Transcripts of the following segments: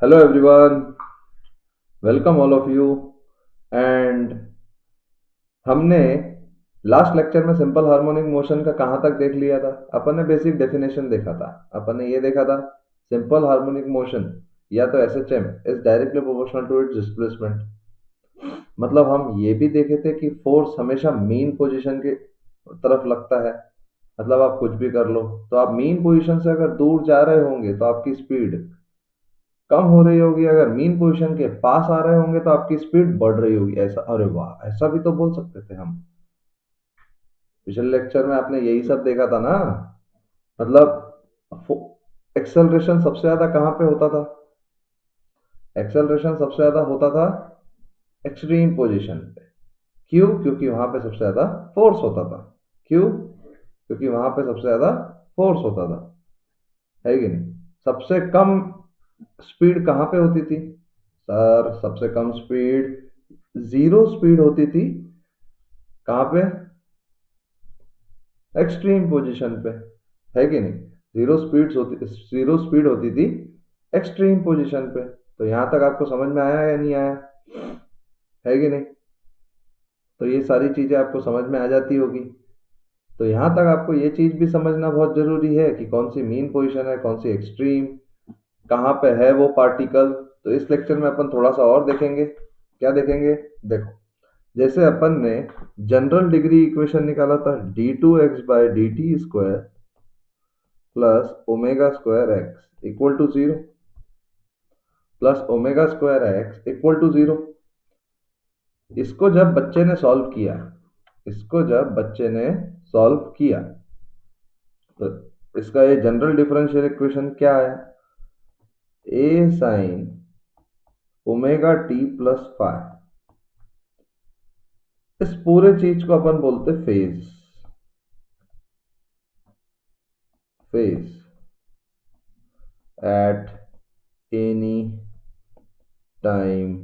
Hello everyone, welcome all of you and हमने last lecture में simple harmonic motion का कहाँ तक देख लिया था। अपन ने बेसिक डेफिनेशन देखा था। अपन ने ये देखा था सिंपल हार्मोनिक मोशन या तो SHM is directly proportional to its displacement. मतलब हम ये भी देखे थे कि फोर्स हमेशा मीन पोजीशन के तरफ लगता है। मतलब आप कुछ भी कर लो तो आप मीन पोजीशन से अगर दूर जा रहे होंगे तो आपकी स्पीड कम हो रही होगी, अगर मीन पोजीशन के पास आ रहे होंगे तो आपकी स्पीड बढ़ रही होगी। ऐसा, अरे वाह, ऐसा भी तो बोल सकते थे हम। पिछले लेक्चर में आपने यही सब देखा था ना। मतलब एक्सेलरेशन सबसे ज्यादा कहाँ पे होता था? एक्सेलरेशन सबसे ज्यादा होता था एक्सट्रीम पोजीशन पे। क्यों? क्योंकि वहां पे सबसे ज्यादा फोर्स होता था। क्यों? क्योंकि वहां पे सबसे ज्यादा फोर्स होता था, है कि नहीं? सबसे कम स्पीड कहाँ पे होती थी? सर, सबसे कम स्पीड जीरो स्पीड होती थी। कहाँ पे? एक्सट्रीम पोजीशन पे, है कि नहीं? जीरो स्पीड होती थी एक्सट्रीम पोजीशन पे। तो यहां तक आपको समझ में आया या नहीं आया? है कि नहीं? तो ये सारी चीजें आपको समझ में आ जाती होगी। तो यहां तक आपको ये चीज भी समझना बहुत जरूरी है कि कौन सी मीन पोजीशन है, कौन सी एक्सट्रीम, कहाँ पे है वो पार्टिकल। तो इस लेक्चर में अपन थोड़ा सा और देखेंगे। क्या देखेंगे? देखो, जैसे अपन ने जनरल डिग्री इक्वेशन निकाला था d2x/dt² plus omega square X equal to zero, plus omega square X equal to zero. इसको जब बच्चे ने सॉल्व किया, इसको जब बच्चे ने सॉल्व किया तो इसका ये जनरल डिफरेंशियल इक्वेशन क्या है? A sine omega T plus five. इस पूरे चीज को अपन बोलते phase. Phase at any time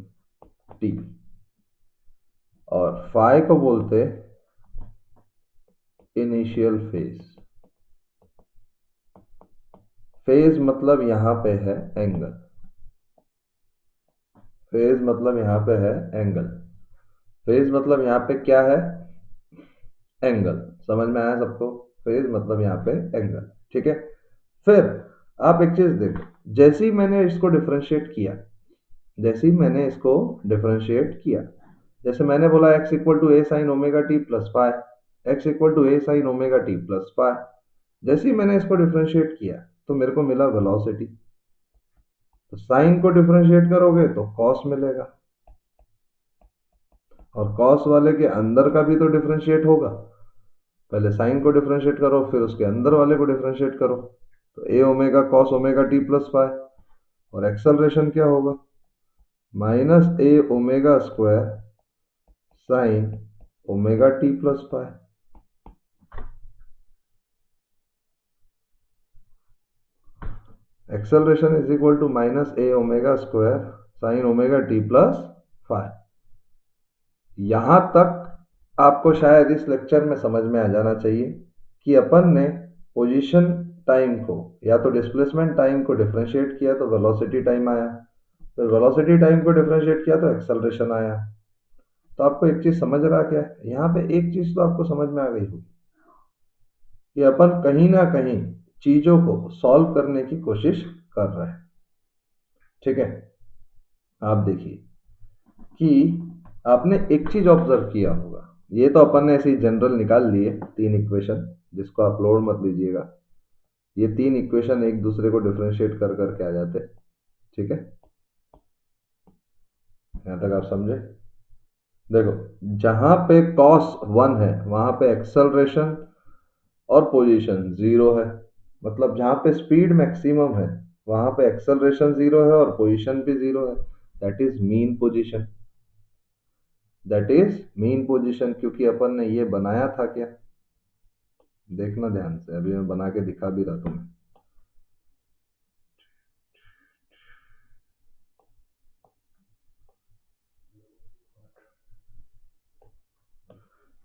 T, और फाई को बोलते इनिशियल फेज। फेज मतलब यहां पे है एंगल। फेज मतलब यहां पे है एंगल। फेज मतलब यहां पे क्या है? एंगल। समझ में आया सबको? फेज मतलब यहां पे एंगल। ठीक है। फिर आप एक चीज देखो, जैसे ही मैंने इसको डिफरेंशिएट किया, जैसे ही मैंने इसको डिफरेंशिएट किया, जैसे मैंने बोला x equal to A sine omega T plus five, X equal to A sine omega T plus five. जैसे ही मैंने इसको डिफरेंशिएट किया तो मेरे को मिला वेलोसिटी। तो साइन को डिफरेंशिएट करोगे तो कॉस मिलेगा, और कॉस वाले के अंदर का भी तो डिफरेंशिएट होगा। पहले साइन को डिफरेंशिएट करो, फिर उसके अंदर वाले को डिफरेंशिएट करो। तो A omega cos omega T plus five, और एक्सेलरेशन क्या होगा? Minus A omega square sine omega T plus five. Acceleration is equal to minus A omega square sine omega T plus five. यहां तक आपको शायद इस लेक्चर में समझ में आ जाना चाहिए कि अपन ने पोजीशन टाइम को या तो डिस्प्लेसमेंट टाइम को डिफरेंशिएट किया तो वेलोसिटी टाइम आया, फिर वेलोसिटी टाइम को डिफरेंशिएट किया तो एक्सेलरेशन आया। तो आपको एक चीज समझ रहा क्या है यहाँ पे? एक चीज तो आपको समझ में आ गई होगी कि अपन कहीं ना कहीं चीजों को सॉल्व करने की कोशिश कर रहे हैं। ठीक है। आप देखिए कि आपने एक चीज ऑब्जर्व किया होगा। ये तो अपन ने ऐसे ही जनरल निकाल लिए तीन इक्वेशन, जिसको आप लोड मत लीजिएगा। ये तीन इक्वेशन एक दूसरे को डिफरेंशिएट कर करके आ जाते। ठीक है, यहां तक आप समझे? देखो, जहां पे कॉस वन है वहां पे एक्सेलरेशन और पोजीशन जीरो है। मतलब जहां पे स्पीड मैक्सिमम है वहां पे एक्सेलरेशन जीरो है और पोजीशन भी जीरो है। That is mean position. That is mean position. क्योंकि अपन ने ये बनाया था क्या? देखना ध्यान से, अभी मैं बना के दिखा भी रहा तुम्हें।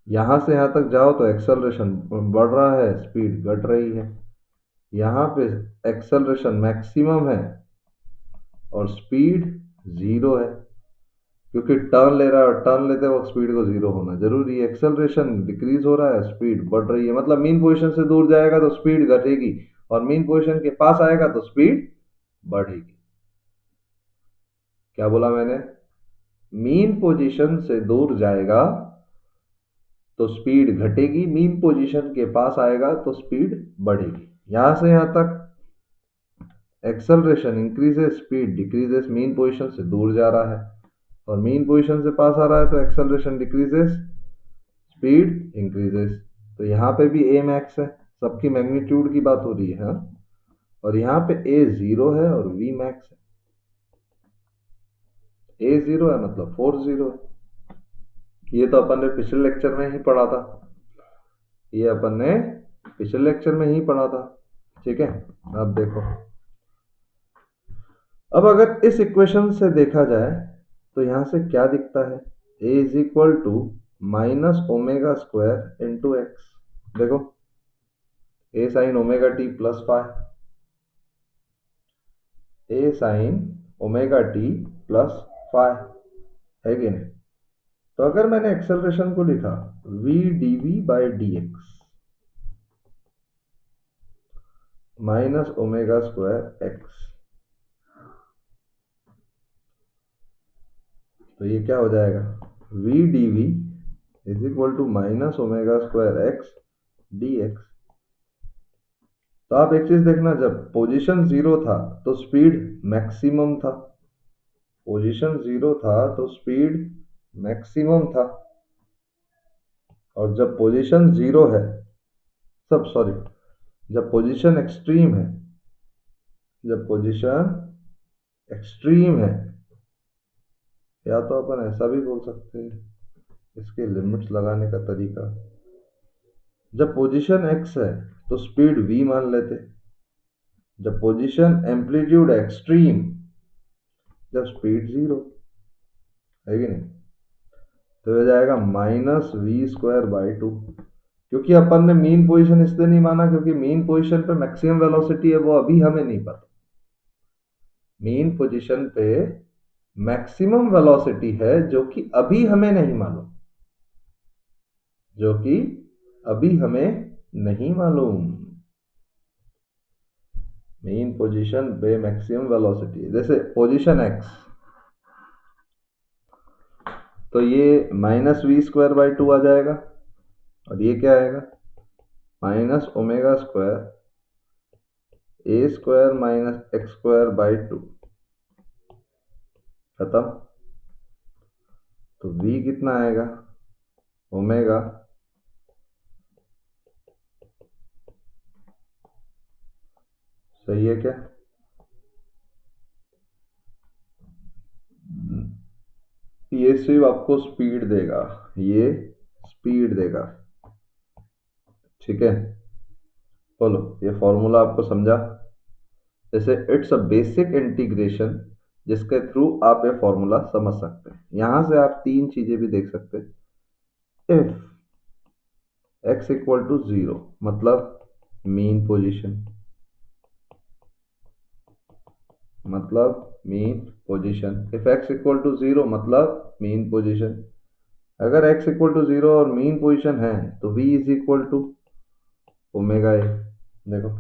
यहां से यहां तक जाओ तो एक्सेलरेशन बढ़ रहा है, स्पीड घट रही है। यहाँ पे एक्सेलरेशन मैक्सिमम है, और स्पीड 0 है, क्योंकि टर्न ले रहा है और टर्न लेते वक्त स्पीड को 0 होना जरूरी है। एक्सेलरेशन डिक्रीज हो रहा है, स्पीड बढ़ रही है, मतलब मीन पोजीशन से दूर जाएगा तो स्पीड घटेगी और मीन पोजीशन के पास आएगा तो स्पीड बढ़ेगी। क्या बोला मैंने? मीन पोजीशन से दूर जाएगा तो स्पीड घटेगी, मीन पोजीशन के पास आएगा तो स्पीड बढ़ेगी। यहां से यहां तक acceleration increases, speed decreases, mean position से दूर जा रहा है और मीन पोजीशन से पास आ रहा है तो एक्सेलरेशन डिक्रीजेस, स्पीड इंक्रीजेस। तो यहाँ पे भी ए मैक्स है, सबकी मैग्नीट्यूड की बात हो रही है, हाँ? और यहाँ पे ए 0 है और वी मैक्स है। ए 0 है मतलब फोर्स 0 है। ये तो अपन ने पिछले लेक्चर में ही पढ़ा था, ये अपन ने पिछले लेक्चर में ही पढ़ा था। ठीक है, अब देखो, अब अगर इस इक्वेशन से देखा जाए तो यहां से क्या दिखता है? a is equal to minus omega square into X. देखो, a sine omega T plus five, a sine omega T plus five, है कि नहीं? तो अगर मैंने एक्सेलरेशन को लिखा v dv by d x minus omega square x, तो ये क्या हो जाएगा? v dv is equal to minus omega square x d x. तो आप एक चीज देखना, जब पोजीशन 0 था तो स्पीड मैक्सिमम था, पोजीशन 0 था तो स्पीड मैक्सिमम था, और जब पोजीशन 0 है, सब सॉरी, जब पोजीशन एक्सट्रीम है, जब पोजीशन एक्सट्रीम है, या तो अपन ऐसा भी बोल सकते हैं, इसके लिमिट्स लगाने का तरीका, जब पोजीशन एक्स है तो स्पीड v मान लेते, जब पोजीशन एम्पलीट्यूड एक्सट्रीम, जब स्पीड 0, है कि नहीं? तो हो जाएगा minus we square by two, क्योंकि अपन ने मीन पोजीशन इसलिए नहीं माना क्योंकि मीन पोजीशन पे मैक्सिमम वेलोसिटी है, वो अभी हमें नहीं पता। मीन पोजीशन पे मैक्सिमम वेलोसिटी है जो कि अभी हमें नहीं मालूम, जो कि अभी हमें नहीं मालूम। मीन पोजीशन पे मैक्सिमम वेलोसिटी, जैसे पोजीशन एक्स, तो ये minus we square by two आ जाएगा, और ये क्या आएगा? Minus omega square A square minus x square by two, खत्म। तो v कितना आएगा? ओमेगा सही है क्या? ये सिर्फ आपको स्पीड देगा, ये स्पीड देगा, ठीक है? बोलो, ये फॉर्मूला आपको समझा? जैसे इट्स अ बेसिक इंटीग्रेशन जिसके थ्रू आप ये फॉर्मूला समझ सकते हैं। यहां से आप तीन चीजें भी देख सकते हैं। इफ एक्स इक्वल टू 0 मतलब मीन पोजीशन, मतलब mean position, if x equal to 0 मतलब मीन पोजीशन। अगर x इक्वल टू 0 और मीन पोजीशन है तो v is equal to omega a. देखो,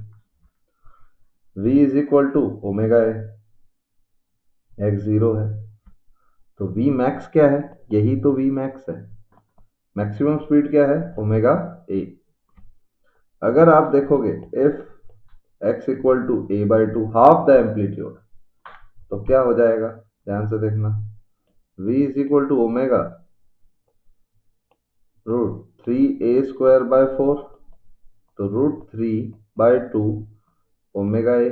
v is equal to omega a, x 0 है तो v मैक्स क्या है? यही तो v मैक्स है, मैक्सिमम स्पीड क्या है? Omega a. अगर आप देखोगे if x equal to a by two half the amplitude, तो क्या हो जाएगा? ध्यान से देखना, v is equal to omega root 3a square by 4, तो root 3/2 omega a,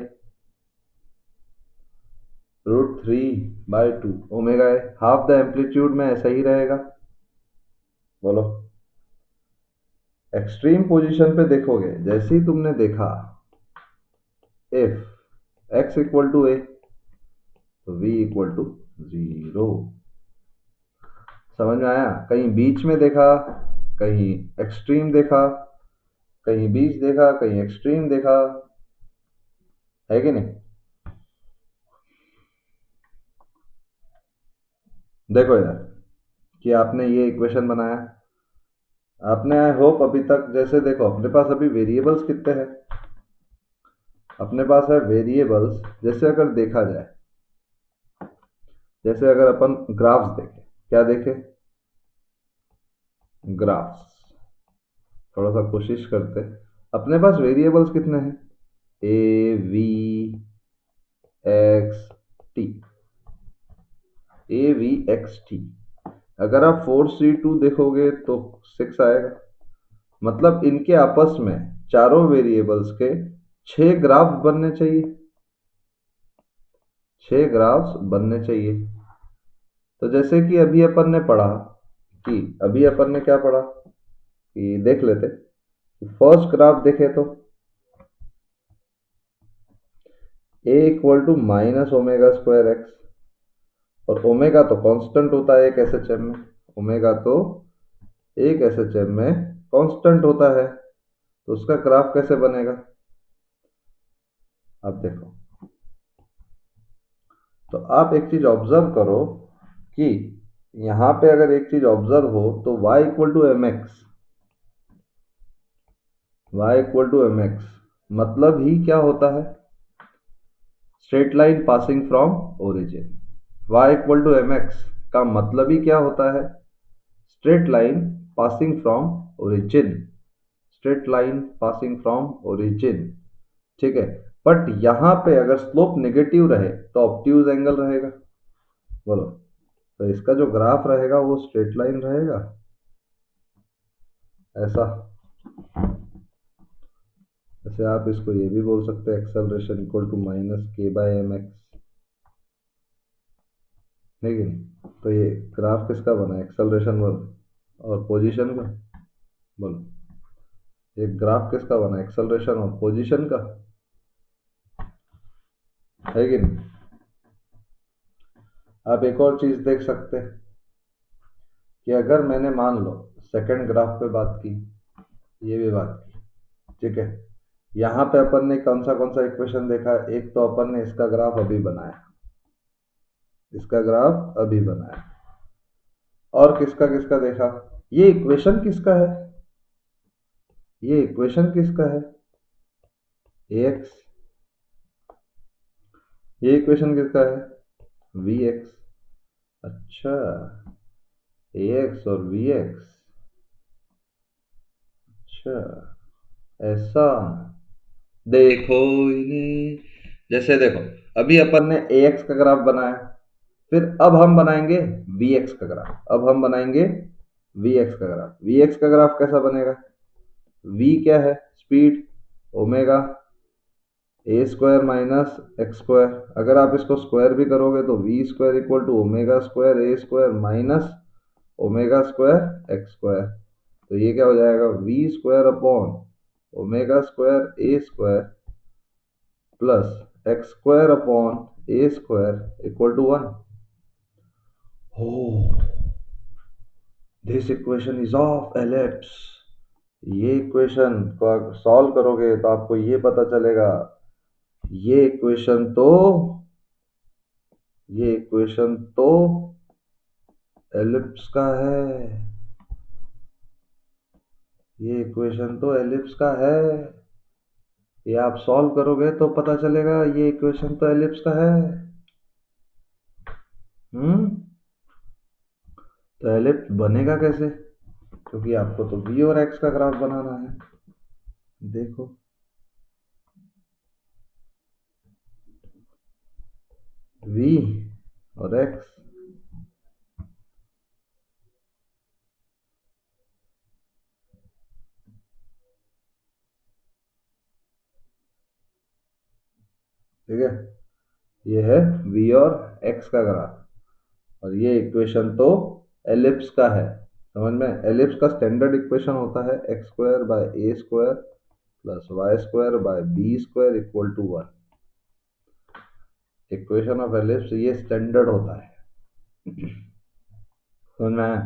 root 3/2 omega a, half the amplitude में ऐसा ही रहेगा। बोलो, एक्सट्रीम पोजीशन पे देखोगे, जैसे ही तुमने देखा इफ एक्स इक्वल टू ए तो v इक्वल टू 0। समझ में आया? कहीं बीच में देखा, कहीं एक्सट्रीम देखा, कहीं बीच देखा, कहीं एक्सट्रीम देखा, है कि नहीं? देखो यार कि आपने ये इक्वेशन बनाया, आपने आई होप अभी तक, जैसे देखो अपने पास अभी वेरिएबल्स कितने हैं, अपने पास है वेरिएबल्स, जैसे अगर देखा जाए, जैसे अगर अपन ग्राफ्स देखें, क्या देखें, ग्राफ्स, थोड़ा सा कोशिश करते, अपने पास वेरिएबल्स कितने हैं, A V x T, A V x T. अगर आप 4C2 देखोगे तो 6 आएगा, मतलब इनके आपस में चारों वेरिएबल्स के 6 ग्राफ्स बनने चाहिए, 6 ग्राफ्स बनने चाहिए। तो जैसे कि अभी अपन ने पढ़ा, कि अभी अपन ने क्या पढ़ा, कि देख लेते, फर्स्ट ग्राफ देखे तो A equal to minus omega square X, और ओमेगा तो कांस्टेंट होता है एक एसएचएम में, ओमेगा तो एक एसएचएम में कांस्टेंट होता है, तो उसका ग्राफ कैसे बनेगा, अब देखो, तो आप एक चीज ऑब्जर्व करो कि यहां पे अगर एक चीज ऑब्जर्व हो तो y equal to m x, y equal to m x मतलब ही क्या होता है, straight line passing from origin. y equal to m x का मतलब ही क्या होता है, straight line passing from origin, straight line passing from origin, ठीक है। बट यहां पे अगर स्लोप नेगेटिव रहे तो ऑब्ट्यूज एंगल रहेगा, बोलो, तो इसका जो ग्राफ रहेगा वो स्ट्रेट लाइन रहेगा, ऐसा। जैसे आप इसको ये भी बोल सकते हैं, एक्सेलरेशन इक्वल टू माइनस के बाय एम एक्स, है कि नहीं। तो ये ग्राफ किसका बना, एक्सेलरेशन और पोजीशन का, बोलो, ये ग्राफ किसका बना, एक्सेलरेशन और पोजीशन का, है कि नहीं। आप एक और चीज देख सकते हैं कि अगर मैंने मान लो सेकंड ग्राफ पे बात की, ये भी बात की, ठीक है, यहाँ पे अपन ने कौन सा इक्वेशन देखा, एक तो अपन ने इसका ग्राफ अभी बनाया, इसका ग्राफ अभी बनाया, और किसका किसका देखा, ये इक्वेशन किसका है, ये इक्वेशन किसका है, ax, ये इक्वेशन किसका है, vx, अच्छा, ax और vx, अच्छा, ऐसा, देखो इन्हें, जैसे देखो अभी अपन ने ax का ग्राफ बनाया, फिर अब हम बनाएंगे vx का ग्राफ, अब हम बनाएंगे vx का ग्राफ, vx का ग्राफ कैसा बनेगा, v क्या है, speed, omega a square minus x square, अगर आप इसको स्क्वायर भी करोगे तो v square equal to omega square A square minus omega square x square, तो ये क्या हो जाएगा, v square upon omega square A square plus x square upon A square equal to 1। Oh, this equation is of ellipse, ये equation को solve करोगे तो आपको ये पता चलेगा, ये इक्वेशन तो ये इक्वेशन तो एलिप्स का है, ये इक्वेशन तो एलिप्स का है, ये आप सॉल्व करोगे तो पता चलेगा ये इक्वेशन तो एलिप्स का है। हम्म, तो एलिप्स बनेगा कैसे, क्योंकि आपको तो v और x का ग्राफ बनाना है, देखो v और x, ठीक है, ये है v और x का ग्राफ, और ये इक्वेशन तो एलिप्स का है, समझ में, एलिप्स का स्टैंडर्ड इक्वेशन होता है x square by a square plus y square by b square equal to 1, equation of ellipse ये स्टैंडर्ड होता है। समझ में आया,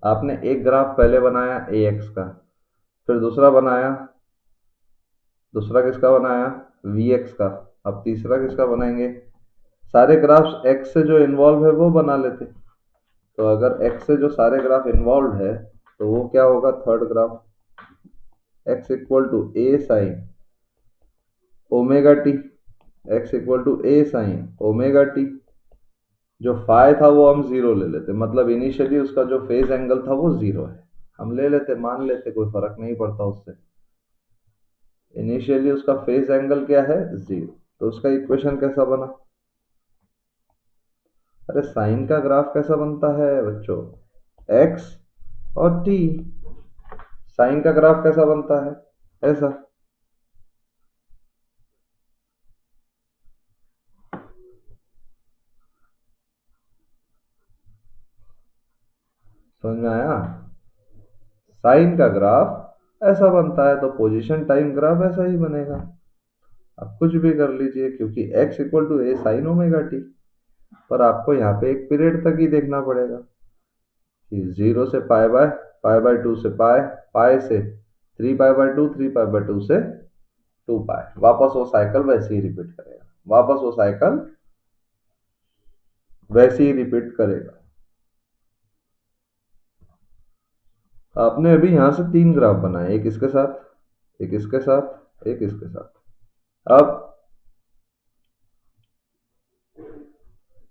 आपने एक ग्राफ पहले बनाया ए एक्स का, फिर दूसरा बनाया, दूसरा किसका बनाया, वी एक्स का, अब तीसरा किसका बनाएंगे, सारे ग्राफ्स एक्स से जो इन्वॉल्व है वो बना लेते, तो अगर x से जो सारे ग्राफ इन्वॉल्व है तो वो क्या होगा, third graph x equal to A sine omega t, x equal to A sine omega t. जो फाई था वो हम जीरो ले लेते, मतलब इनिशियली उसका जो फेज एंगल था वो जीरो है, हम ले लेते, मान लेते, कोई फर्क नहीं पड़ता उससे। इनिशियली उसका फेज एंगल क्या है, जीरो। तो उसका इक्वेशन कैसा बना, अरे साइन का ग्राफ कैसा बनता है बच्चों, x और t। साइन का ग्राफ कैसा बनता है, ऐसा। समझ में आया, साइन का ग्राफ ऐसा बनता है तो पोजीशन टाइम ग्राफ ऐसा ही बनेगा। आप कुछ भी कर लीजिए क्योंकि x equal to A sine omega t. पर आपको यहाँ पे एक पीरियड तक ही देखना पड़ेगा कि 0 से पाई बाय 2 से पाई से 3 पाई बाय 2, 3 पाई बाय 2 से 2 पाई, वापस वो साइकिल वैसे ही रिपीट करेगा, वापस वो साइकिल वैसे ही रिपीट करेगा। आपने अभी यहां से 3 ग्राफ बनाए, एक इसके साथ, एक इसके साथ, एक इसके साथ।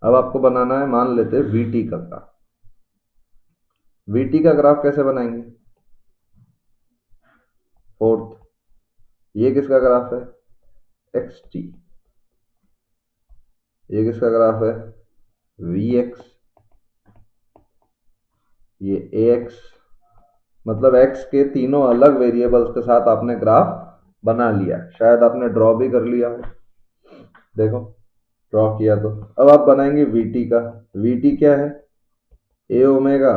अब आपको बनाना है, मान लेते हैं वीटी का ग्राफ। वीटी का ग्राफ कैसे बनाएंगे, फोर्थ, ये किसका ग्राफ है, एक्स टी। ये किसका ग्राफ है, वी एक्स। ये ए एक्स, मतलब एक्स के तीनों अलग वेरिएबल्स के साथ आपने ग्राफ बना लिया। शायद आपने ड्रॉ भी कर लिया हो, देखो ड्रॉ किया तो। अब आप बनाएंगे वीटी का। वीटी क्या है, ए ओमेगा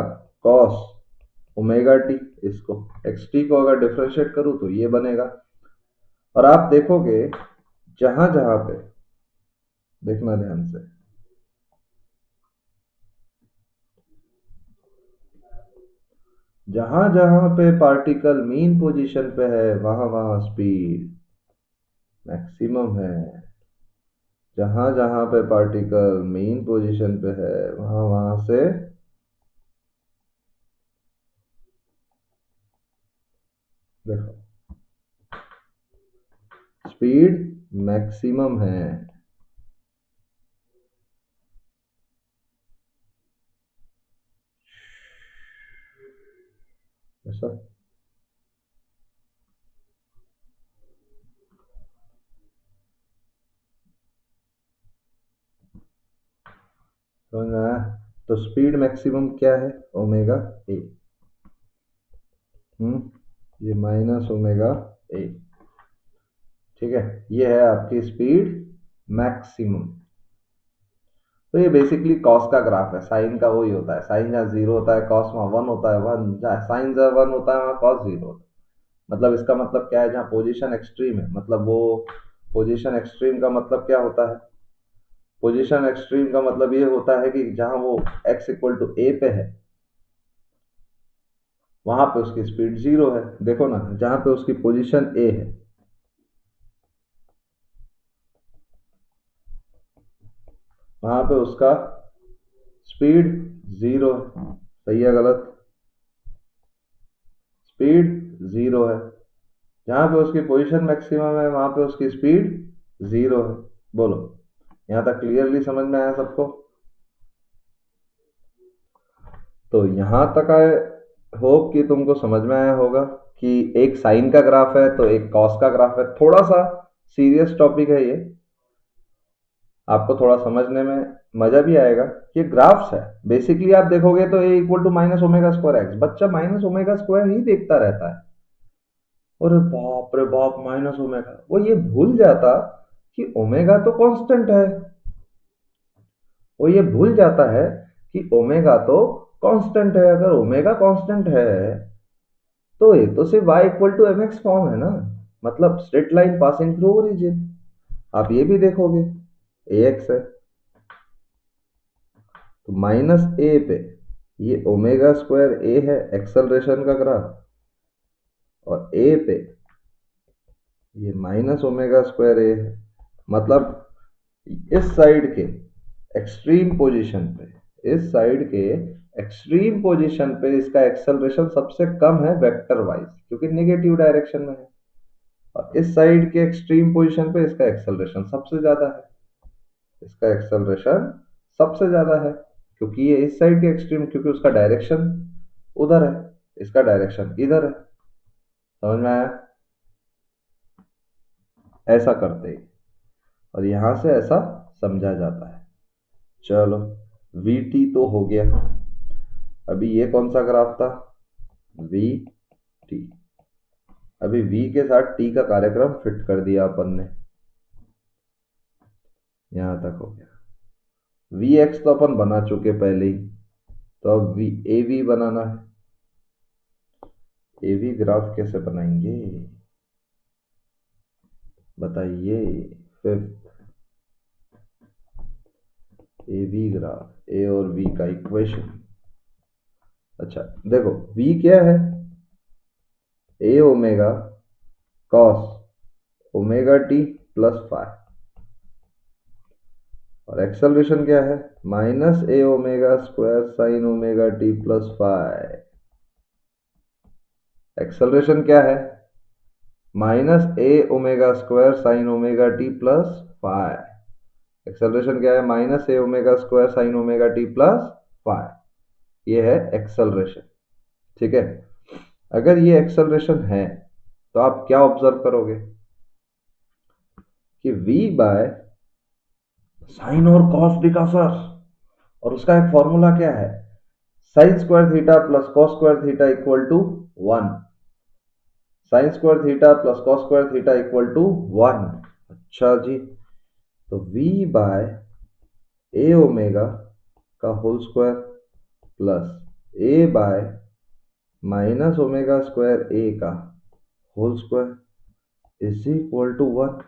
कॉस ओमेगा टी। इसको एक्स टी को अगर डिफ्रेंशिएट करूं तो ये बनेगा। और आप देखोगे जहां जहां पे, देखना ध्यान से, जहां जहां पे पार्टिकल मीन पोजीशन पे है वहां वहां स्पीड मैक्सिमम है। जहां जहां पे पार्टिकल मीन पोजीशन पे है वहां वहां से देखो स्पीड मैक्सिमम है। ऐसा समझ में आया। तो स्पीड मैक्सिमम क्या है, ओमेगा ए। ये माइनस ओमेगा ए, ठीक है। ये है आपकी स्पीड मैक्सिमम। तो ये बेसिकली कॉस का ग्राफ है, साइन का वही होता है। साइन जहाँ जीरो होता है कॉस वहाँ वन होता है, वन जहाँ साइन जहाँ वन होता है वहाँ कॉस जीरो होता है। मतलब इसका मतलब क्या है, जहाँ पोजीशन एक्सट्रीम है, मतलब वो पोजीशन एक्सट्रीम का मतलब क्या होता है, पोजीशन एक्सट्रीम का मतलब ये होता है कि जहां वो x इक्वल टू ए पे है वहां पे उसकी स्पीड जीरो है। देखो ना, जहां पे उसकी पोजीशन ए है वहां पे उसका स्पीड जीरो है, सही है गलत, स्पीड जीरो है। जहां पे उसकी पोजीशन मैक्सिमम है वहां पे उसकी स्पीड जीरो है। बोलो, यहां तक क्लियरली समझ में आया सबको। तो यहां तक आए, होप कि तुमको समझ में आया होगा कि एक साइन का ग्राफ है तो एक कॉस का ग्राफ है। थोड़ा सा सीरियस टॉपिक है ये, आपको थोड़ा समझने में मजा भी आएगा। ये ग्राफ्स है, बेसिकली आप देखोगे तो A equal to minus omega square X, बच्चा माइनस ओमेगा स्क्वायर ही देखता रहता है। अरे बाप रे बाप, माइनस ओमेगा, वो ये भूल जाता कि ओमेगा तो कांस्टेंट है। वो ये भूल जाता है कि ओमेगा तो कांस्टेंट है। अगर ओमेगा कांस्टेंट है तो ये तो सिर्फ y equal to m x form है ना, मतलब straight line passing through origin. आप ये भी देखोगे ए एक्स है तो माइनस ए पे ये ओमेगा स्क्वायर ए है एक्सेलरेशन का ग्राफ, और ए पे ये माइनस ओमेगा स्क्वायर ए है। मतलब इस साइड के एक्सट्रीम पोजीशन पे, इस साइड के एक्सट्रीम पोजीशन पे इसका एक्सेलरेशन सबसे कम है वेक्टर वाइज, क्योंकि नेगेटिव डायरेक्शन में है। और इस साइड के एक्सट्रीम पोजीशन पे इसका एक्सेलरेशन सबसे ज्यादा है, इसका एक्सेलरेशन सबसे ज्यादा है, क्योंकि ये इस साइड के एक्सट्रीम, क्योंकि उसका डायरेक्शन उधर है, इसका डायरेक्शन इधर है। समझ में आया? ऐसा करते हैं और यहां से ऐसा समझा जाता है। चलो, वी टी तो हो गया। अभी ये कौन सा ग्राफ था? We T. अभी v के साथ t का कार्यक्रम फिट कर दिया अपन ने, यहां तक हो गया। vx तो अपन बना चुके पहले ही, तो अब av बनाना है। av ग्राफ कैसे बनाएंगे बताइए? फिफ्थ av ग्राफ, a और v का इक्वेशन। अच्छा देखो, v क्या है? a omega cos omega T plus five, और एक्सेलरेशन क्या है? Minus A omega square sine omega T plus five. Acceleration क्या है? Minus A omega square sine omega T plus five. Acceleration क्या है? Minus A omega square sine omega T plus five. ये है acceleration. ठीक है, अगर ये एक्सेलरेशन है तो आप क्या ऑब्जर्व करोगे कि v बाय साइन और कॉस भी का सर, और उसका एक फॉर्मूला क्या है? Sine square theta plus cos square theta equal to 1। Sine square theta plus cos square theta equal to 1। अच्छा जी, तो v बाय ए ओमेगा का whole square plus A by minus omega square A का whole square is equal to 1,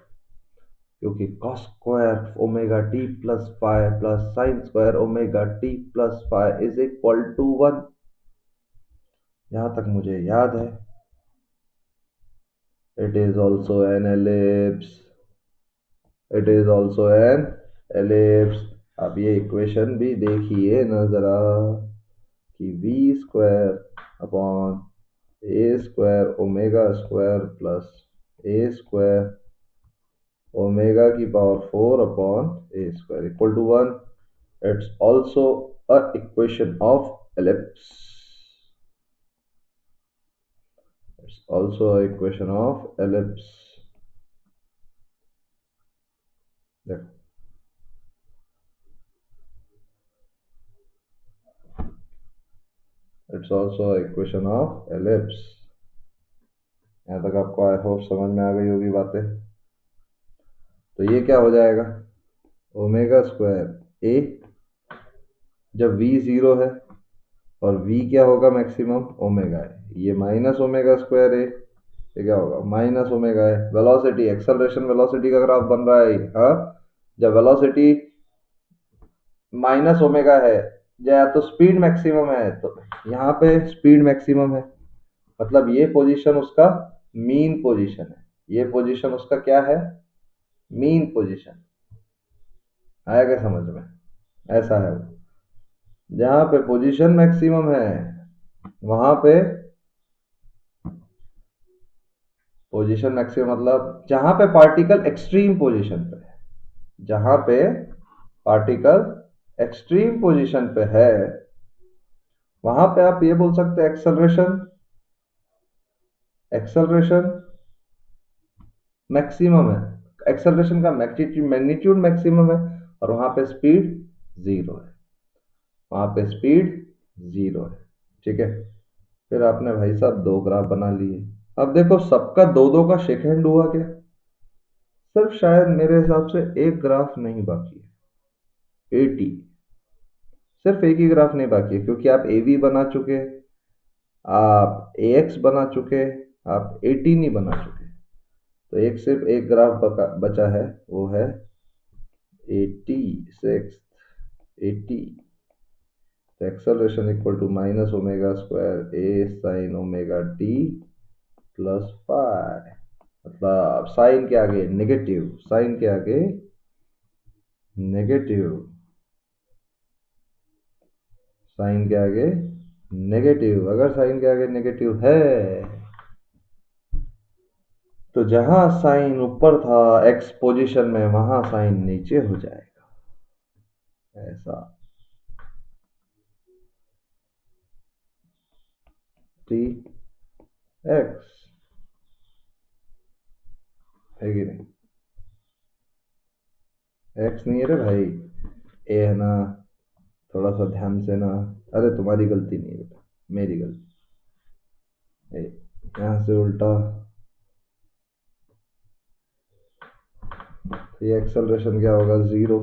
क्योंकि cos square omega T plus five plus sine square omega T plus five is equal to 1। यहां तक मुझे याद है। It is also an ellipse, it is also an ellipse. अब ये equation भी देखिए ना जरा, कि V square upon A square omega square plus A square omega की power 4 upon A square equal to 1। It's also a equation of ellipse, it's also a equation of ellipse. देखो, it's also a equation of ellipse. यहाँ तक आपको I hope समझ में आ गई होगी बातें। तो ये क्या हो जाएगा? ओमेगा स्क्वायर ए, जब v जीरो है, और v क्या होगा? मैक्सिमम ओमेगा है। ये माइनस ओमेगा स्क्वायर है, ये क्या होगा? माइनस ओमेगा है। वेलोसिटी, एक्सेलरेशन वेलोसिटी का ग्राफ बन रहा है। हाँ, जब वेलोसिटी माइनस ओमेगा है, या तो स्पीड मैक्सिमम है, तो यहाँ पे स्पीड मैक्सिमम है, मतलब ये पोजीशन उसका मीन पोजीशन है। ये पोजीशन उसका क्या है? Mean position. आया क्या समझ में? ऐसा है वो, जहां पे पोजीशन मैक्सिमम है वहां पे, पोजीशन मैक्सिमम मतलब जहां पे पार्टिकल एक्सट्रीम पोजीशन पे है, जहां पे पार्टिकल एक्सट्रीम पोजीशन पे है, वहां पे आप ये बोल सकते हैं एक्सेलरेशन, एक्सेलरेशन मैक्सिमम है, एक्सेलरेशन का मैग्नीट्यूड मैक्सिमम है, और वहां पे स्पीड जीरो है, वहां पे स्पीड जीरो है। ठीक है, फिर आपने भाई साहब दो ग्राफ बना लिए। अब देखो, सबका दो दो का शेक हैंड हुआ क्या? सिर्फ शायद मेरे हिसाब से एक ग्राफ नहीं बाकी है, 80। सिर्फ एक ही ग्राफ नहीं बाकी है, क्योंकि आप ए वी बना चुके, आप ए एक्स बना चुके, आप 80 नहीं बना चुके। तो एक सिर्फ एक ग्राफ बचा है, वो है 86, 80। तो acceleration equal to minus omega square a sine omega T plus five. मतलब साइन के आगे नेगेटिव, साइन के आगे नेगेटिव, साइन के आगे नेगेटिव। अगर साइन के आगे नेगेटिव है तो जहां साइन ऊपर था एक्स पोजीशन में, वहां साइन नीचे हो जाएगा, ऐसा। टी एक्स है कि नहीं? एक्स नहीं है रे भाई, ए है ना। थोड़ा सा ध्यान से ना। अरे तुम्हारी गलती नहीं है बेटा, मेरी गलती। ए, यहाँ से उल्टा। ये एक्सेलरेशन क्या होगा? जीरो।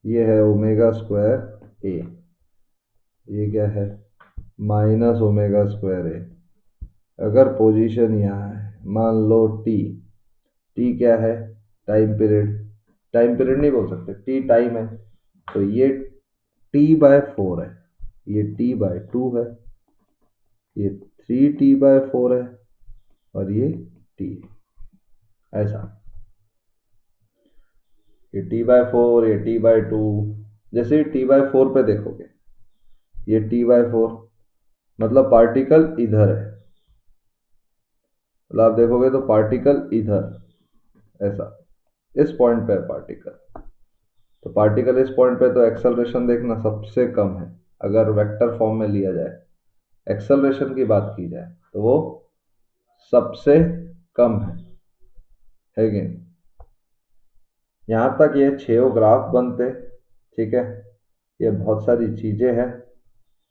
ये है ओमेगा स्क्वायर ए। ये क्या है? माइनस ओमेगा स्क्वायर ए। अगर पोजीशन यहाँ है, मान लो टी। टी क्या है? Time period. टाइम पीरियड नहीं बोल सकते, टी टाइम है। तो ये t/4 है, ये t/2 है, ये 3t/4 है, और ये t है, ऐसा। ये t/4, ये t/2। जैसे t/4 पे देखोगे, ये t/4 मतलब पार्टिकल इधर है। मतलब आप देखोगे तो पार्टिकल इधर, ऐसा, इस पॉइंट पे है पार्टिकल। तो पार्टिकल इस पॉइंट पे, तो एक्सेलरेशन देखना सबसे कम है। अगर वेक्टर फॉर्म में लिया जाए, एक्सेलरेशन की बात की जाए, तो वो सबसे कम है कि नहीं? यहाँ तक ये 6 ग्राफ बनते, ठीक है। ये बहुत सारी चीजें हैं,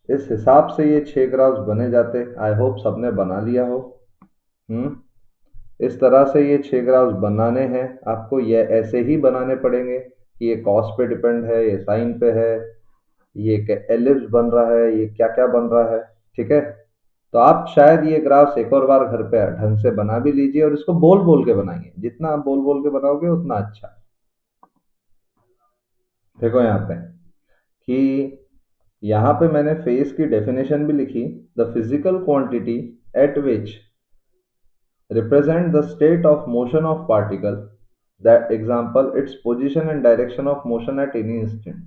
इस हिसाब से ये 6 ग्राफ्स बने जाते। आई होप सबने बना लिया हो। इस तरह से ये 6 ग्राफ्स बनाने हैं आपको। ये ऐसे ही बनाने पड़ेंगे कि ये कॉस पे डिपेंड है, ये साइन पे है, ये एलिप्स बन रहा है, ये क्या क्या बन रहा है, ठीक है। तो आप शायद ये ग्राफ्स एक और बार घर पे ढंग से बना भी लीजिए, और इसको बोल बोल के बनाइए। जितना आप बोल बोल के बनाओगे उतना अच्छा। देखो यहाँ पे कि यहाँ पे मैंने फेज की डेफिनेशन भी लिखी। The physical quantity eight which represent the state of motion of particle, that example its position and direction of motion at any instant।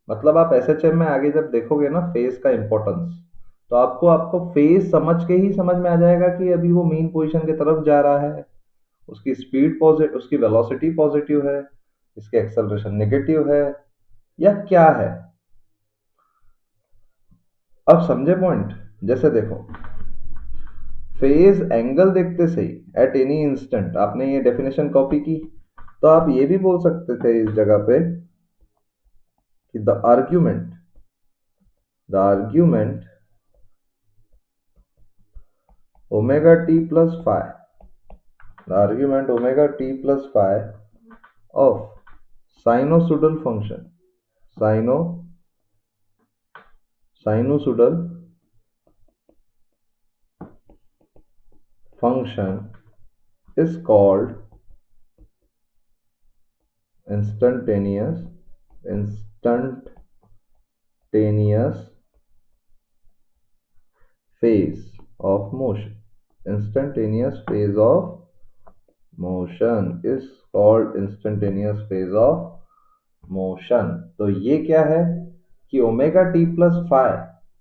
मतलब आप एसएचएम में आगे जब देखोगे ना फेज का इंपॉर्टेंस, तो आपको आपको फेज समझ के ही समझ में आ जाएगा कि अभी वो मेन पोजीशन की तरफ जा रहा है, उसकी स्पीड पॉजिटिव, उसकी वेलोसिटी पॉजिटिव है, इसके एक्सेलरेशन नेगेटिव है, या क्या है। अब समझे पॉइंट? जैसे देखो, फेज एंगल देखते सही एट एनी इंस्टेंट, आपने ये डेफिनेशन कॉपी की, तो आप ये भी बोल सकते थे इस जगह पे कि the argument omega T plus five, the argument omega T plus five of साइनोसुडल function, साइनोसुडल function is called instantaneous phase of motion। Instantaneous phase of motion is called instantaneous phase of motion। तो ये क्या है कि omega T plus five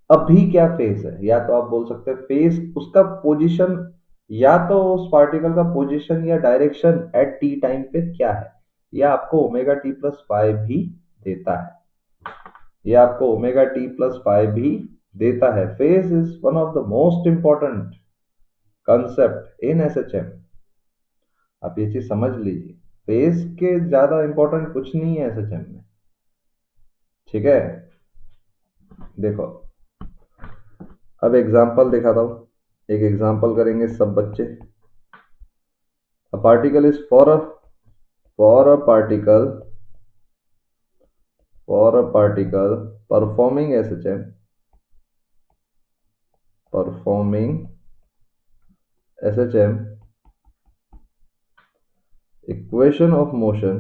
अभी क्या phase है, या तो आप बोल सकते हैं फेज उसका पोजीशन, या तो उस पार्टिकल का पोजीशन या डायरेक्शन एट टी टाइम पे क्या है, यह आपको ओमेगा टी प्लस फाइव भी देता है। यह आपको ओमेगा टी प्लस फाइव भी देता है। Phase is one of the most important concept in SHM. आप ये चीज समझ लीजिए, फेज के ज्यादा इंपॉर्टेंट कुछ नहीं है एसएचएम में, ठीक है। देखो, अब एग्जाम्पल दिखाता हूं, एक एग्जाम्पल करेंगे सब बच्चे। A particle is for a particle performing SHM, equation of motion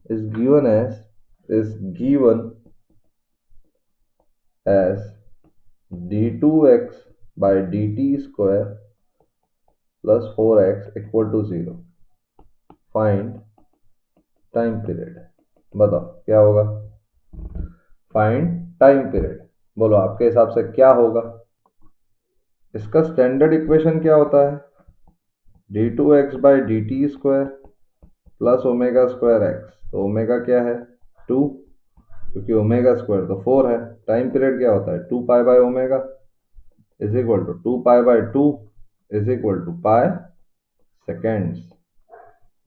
is given as d2x by dt square plus 4x equal to 0। Find time period. बताओ क्या होगा? Find time period. बोलो आपके हिसाब से क्या होगा? इसका स्टैंडर्ड इक्वेशन क्या होता है? d2x by D T square plus omega square x. तो ओमेगा क्या है? 2, क्योंकि ओमेगा स्क्वायर तो 4 है। टाइम पीरियड क्या होता है? 2 pi by omega is equal to 2 pi by 2 is equal to pi seconds,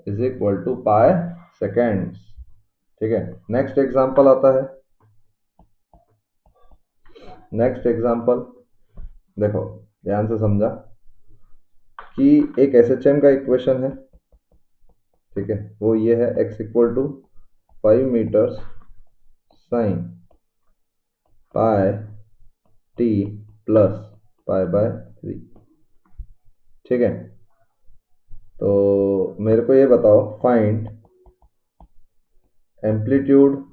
is equal to pi seconds. ठीक है, नेक्स्ट एग्जांपल आता है। नेक्स्ट एग्जांपल देखो, ध्यान से समझा कि एक एसएचएम का इक्वेशन है। ठीक है, वो ये है x equal to 5 metres sine pi t plus pi by 3। ठीक है, तो मेरे को ये बताओ, find amplitude,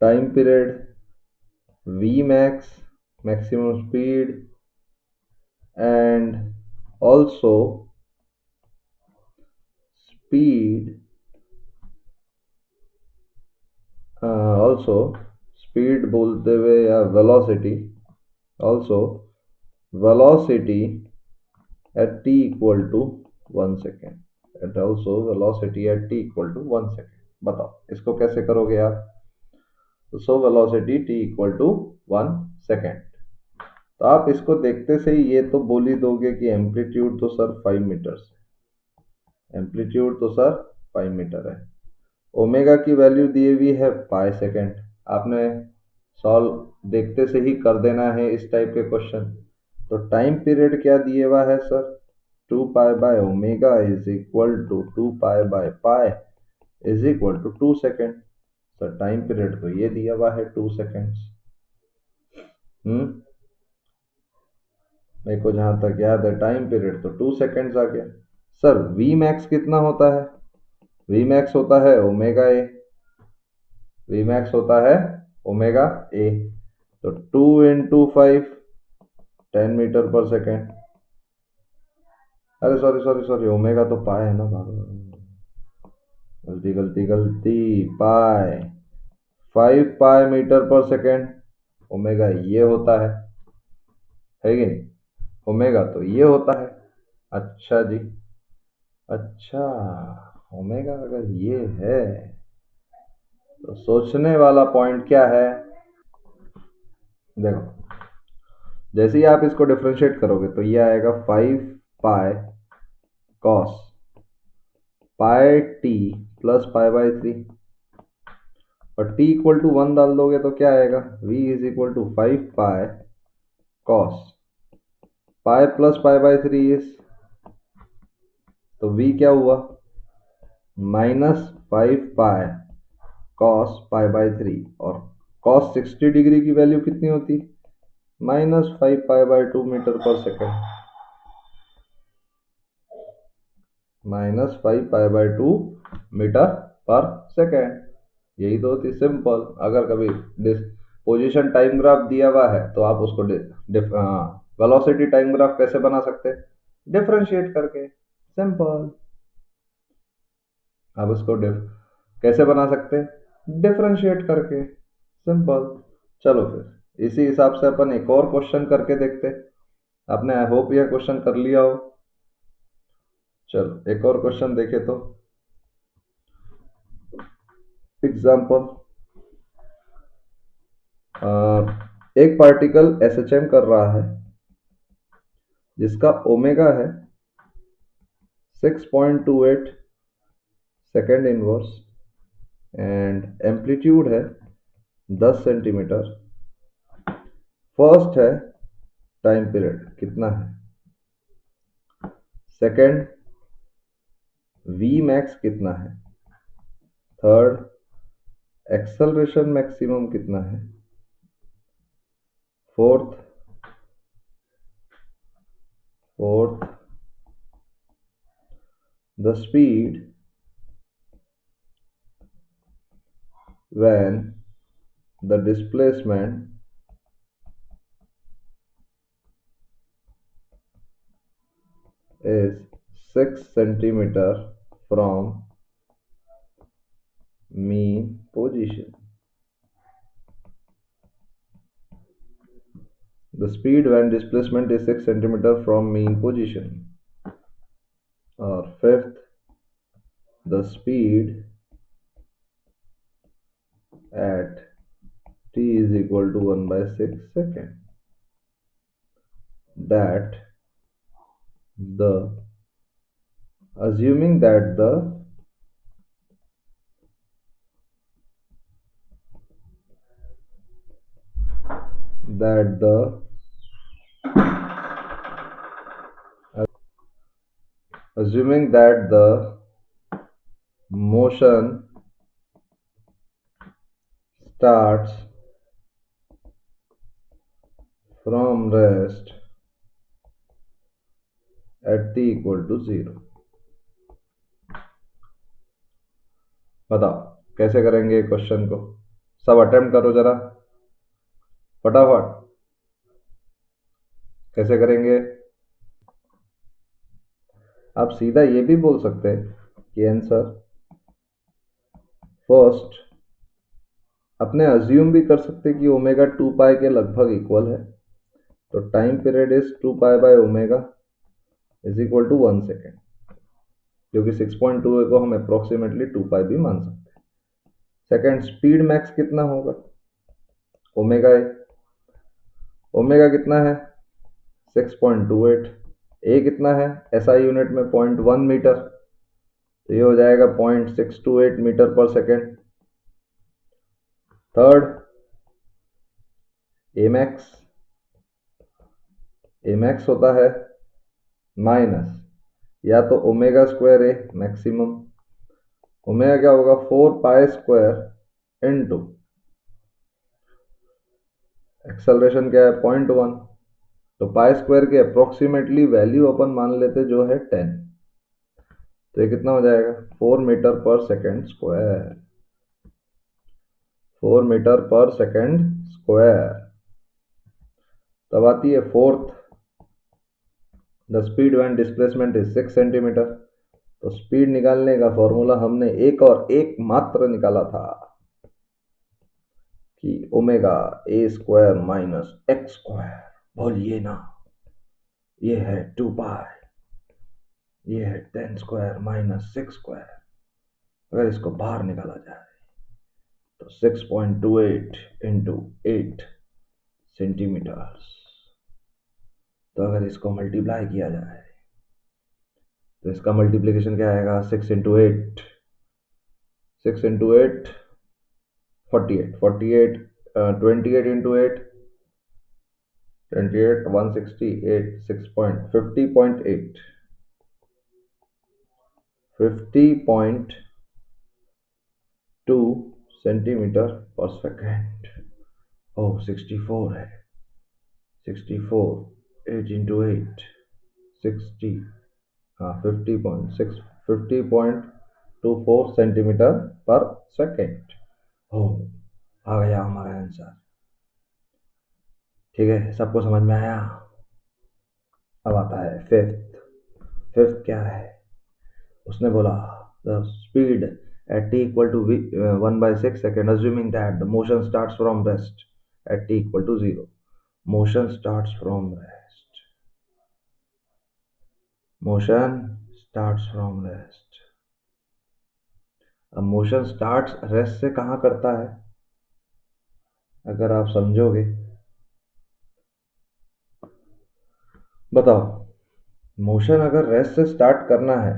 time period, v max, maximum speed, and also speed, also speed बोलते हुए या velocity, also velocity at t equal to 1 second, and also velocity at t equal to 1 second। बताओ इसको कैसे करोगे आप? तो so velocity t equal to 1 second. तो आप इसको देखते से ही ये तो बोल ही दोगे कि एम्पलीट्यूड तो सर 5 मीटर है, एम्पलीट्यूड तो सर 5 मीटर है। ओमेगा की वैल्यू दी हुई है पाई सेकेंड। आपने सॉल्व देखते से ही कर देना है इस टाइप के क्वेश्चन। तो टाइम पीरियड क्या दिए हुआ है sir? 2 pi by omega is equal to 2 pi by pi is equal to 2 second. Sir time period तो ये दिया हुआ है 2 सेकेंड्स। मेरे को जहां तक याद है टाइम पीरियड तो 2 सेकेंड्स आ गया। सर वी मैक्स कितना होता है? वी मैक्स होता है ओमेगा ए, वी मैक्स होता है ओमेगा ए। तो 2 इंटू 5 10 मीटर पर सेकेंड। अरे सॉरी सॉरी सॉरी, ओमेगा तो पाए है ना भाग, गलती गलती गलती। पाए 5 पाए मीटर पर सेकेंड। ओमेगा ये होता है कि नहीं? ओमेगा तो ये होता है। अच्छा जी, अच्छा, ओमेगा अगर ये है तो सोचने वाला पॉइंट क्या है? देखो, जैसे ही आप इसको डिफरेंशिएट करोगे तो ये आएगा 5 pi cos pi t plus pi by 3। और t इक्वल टू 1 डाल दोगे तो क्या आएगा? v is equal to 5 pi cos pi plus pi by 3 is, तो v क्या हुआ? -5 पाई कॉस पाई बाई 3। और कॉस 60 डिग्री की वैल्यू कितनी होती? -5 पाई by 2 metre per second. -5 pi by 2 metre per second. यही तो होती सिंपल। अगर कभी पोजीशन टाइम ग्राफ दिया हुआ है तो आप उसको वेलोसिटी टाइम ग्राफ कैसे बना सकते हैं? डिफरेंशिएट करके, सिंपल। आप उसको कैसे बना सकते हैं? डिफरेंशिएट करके, सिंपल। चलो फिर इसी हिसाब से अपन एक और क्वेश्चन करके देखते हैं। आपने आई होप यह क्वेश्चन कर लिया हो। चलो एक और क्वेश्चन देखे तो। एग्जाम्पल, एक पार्टिकल एसएचएम कर रहा है जिसका ओमेगा है 6.28 सेकेंड इनवर्स एंड एम्पलीट्यूड है 10 सेंटीमीटर। फर्स्ट है टाइम पीरियड कितना है, सेकेंड वी मैक्स कितना है, थर्ड एक्सेलरेशन मैक्सिमम कितना है, fourth the speed when the displacement is 6 centimeter from mean position. The speed when displacement is 6 centimeter from mean position. Or fifth, the speed at t is equal to 1 by 6 second. That the assuming that the assuming that the motion starts from rest at t equal to 0. बताओ कैसे करेंगे question को, सब attempt करो जरा फटाफट, कैसे करेंगे। आप सीधा ये भी बोल सकते हैं कि आंसर फर्स्ट अपने अज्यूम भी कर सकते कि ओमेगा 2 पाई के लगभग इक्वल है, तो time period is 2 pi by omega is equal to 1 second, जो कि 6.2 को हम अप्रोक्सीमेटली 2 पाई भी मान सकते हैं। सेकेंड, स्पीड मैक्स कितना होगा, ओमेगा ए, ओमेगा कितना है 6.28, ए कितना है एसआई यूनिट में 0.1 मीटर, तो ये हो जाएगा 0.628 मीटर पर सेकेंड। थर्ड, ए मैक्स होता है माइनस या तो ओमेगा स्क्वायर ए मैक्सिमम, ओमेगा क्या होगा 4 पाई स्क्वायर इनटू एक्सेलरेशन क्या है 0.1, तो पाई स्क्वायर के अप्रोक्सीमेटली वैल्यू अपन मान लेते जो है 10, तो ये कितना हो जाएगा 4 metre per second square, 4 metre per second square. तब आती है fourth, the speed when displacement is 6 centimetre, तो स्पीड निकालने का फॉर्मूला हमने एक और एक मात्र निकाला था कि omega a square minus x square, बोलिए ना, ये है 2 पाई, ये है 10 स्क्वायर माइनस 6 स्क्वायर, अगर इसको बाहर निकाला जाए तो 6.28 इंटू 8 सेंटीमीटर्स, तो अगर इसको मल्टीप्लाई किया जाए तो इसका मल्टीप्लिकेशन क्या आएगा 6 इंटू 8, 6 इंटू 8 48, 48 28 इंटू 8 28 168 6.50.8 50.2 सेंटीमीटर पर सेकेंड। ओह 64 है, 64 8 इंटू 8 60, हाँ 50.24 सेंटीमीटर पर सेकेंड। हो आ गया हमारा आंसर, ठीक है, सबको समझ में आया। अब आता है फिफ्थ क्या है, उसने बोला the speed at t equal to 1 by 6 second assuming that the motion starts from rest at t equal to 0, motion starts from rest, motion starts from rest। अब मोशन स्टार्ट रेस्ट से कहाँ करता है, अगर आप समझोगे बताओ, मोशन अगर रेस्ट से स्टार्ट करना है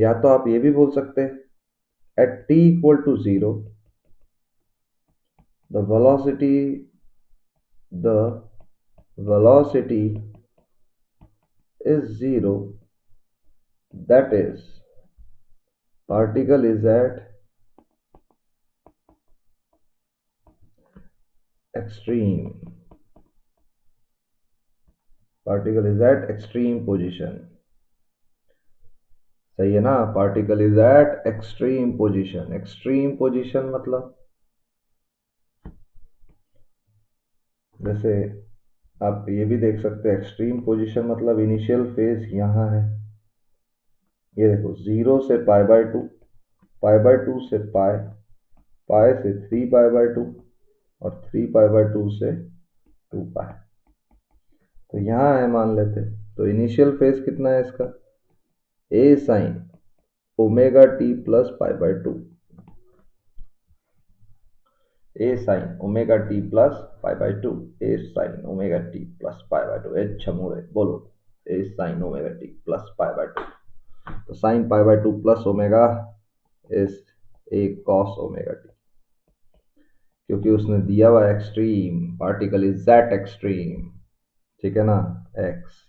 या तो आप ये भी बोल सकते हैं at t equal to 0 the velocity is 0, that is particle is at extreme, particle is at extreme position, सही है ना, particle is eight extreme position, extreme position मतलब जैसे आप ये भी देख सकते हैं एक्सट्रीम पोजीशन मतलब इनिशियल फेज यहाँ है ये देखो 0 से पाई बाय टू से पाई, पाई से 3 पाई बाय टू और 3 पाई बाय टू से 2 पाई। तो यहाँ है मान लेते, तो इनिशियल फेज कितना है इसका, A sine omega T plus pi by two, A sine omega T plus pi by two, A sine omega T plus pi by two. ए छमुड़े बोलो, A sine omega T plus pi by two. तो sine pi by two plus omega is A cos omega T, क्योंकि उसने दिया हुआ extreme, particle is that extreme, ठीक है ना, एक्स।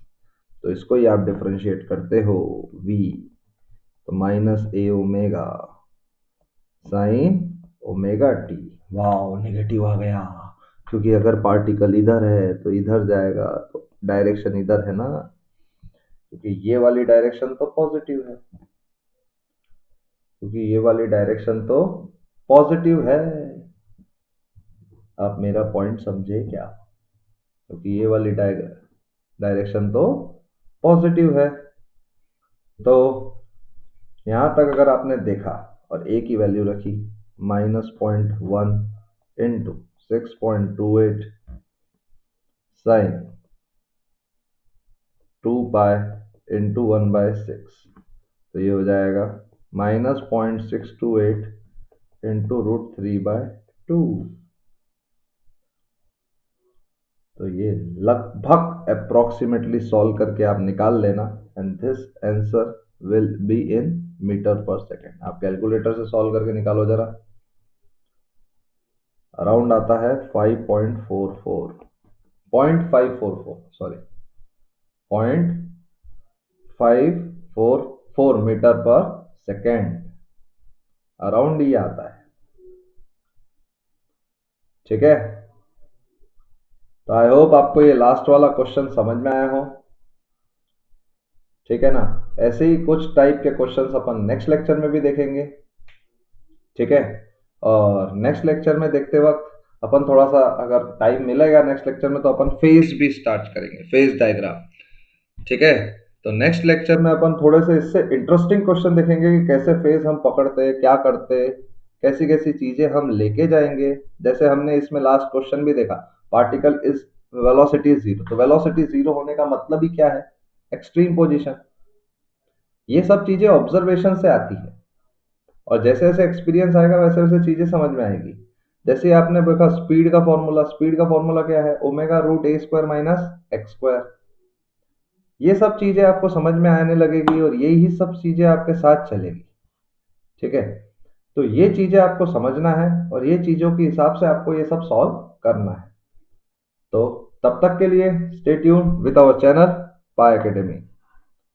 तो इसको ही आप डिफरेंशिएट करते हो v, तो minus A omega sine omega T. वाह, नेगेटिव आ गया, क्योंकि अगर पार्टिकल इधर है तो इधर जाएगा, तो डायरेक्शन इधर है ना, क्योंकि ये वाली डायरेक्शन तो पॉजिटिव है, क्योंकि ये वाली डायरेक्शन तो पॉजिटिव है। आप मेरा पॉइंट समझे क्या, क्योंकि ये वाली डायरेक्शन तो पॉजिटिव है। तो यहाँ तक अगर आपने देखा और ए की वैल्यू रखी -0.1 इंटू 6.28 साइन 2 पाई इंटू 1/6, तो ये हो जाएगा -0.628 इंटू √3/2। तो ये लगभग अप्रोक्सीमेटली सॉल्व करके आप निकाल लेना, and this answer will be in metre per second. आप कैलकुलेटर से सॉल्व करके निकालो जरा, अराउंड आता है 5.44, 0.544, sorry 0.544 metre per second, around ही आता है, ठीक है। तो आई होप आपको ये लास्ट वाला क्वेश्चन समझ में आया हो, ठीक है ना। ऐसे ही कुछ टाइप के क्वेश्चंस अपन नेक्स्ट लेक्चर में भी देखेंगे, ठीक है। और नेक्स्ट लेक्चर में देखते वक्त अपन थोड़ा सा, अगर टाइम मिलेगा नेक्स्ट लेक्चर में, तो अपन फेज भी स्टार्ट करेंगे, फेज डायग्राम, ठीक है। तो नेक्स्ट लेक्चर में अपन थोड़े से इससे इंटरेस्टिंग क्वेश्चन देखेंगे कि कैसे फेज हम पकड़ते, क्या करते, कैसी कैसी चीजें हम लेके जाएंगे। जैसे हमने इसमें लास्ट क्वेश्चन भी देखा, पार्टिकल इज वेलोसिटी जीरो, तो वेलोसिटी जीरो होने का मतलब ही क्या है, एक्सट्रीम पोजीशन। ये सब चीजें ऑब्जर्वेशन से आती है, और जैसे जैसे एक्सपीरियंस आएगा वैसे वैसे चीजें समझ में आएगी। जैसे आपने देखा स्पीड का फॉर्मूला क्या है, ओमेगा रूट ए स्क्वायर माइनस एक्स स्क्वायर। ये सब चीजें आपको समझ में आने लगेगी और यही सब चीजें आपके साथ चलेगी, ठीक है। तो ये चीजें आपको समझना है और ये चीजों के हिसाब से आपको ये सब सॉल्व करना है। तो तब तक के लिए stay tune with our channel pi academy.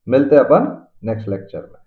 मिलते हैं अपन नेक्स्ट लेक्चर में।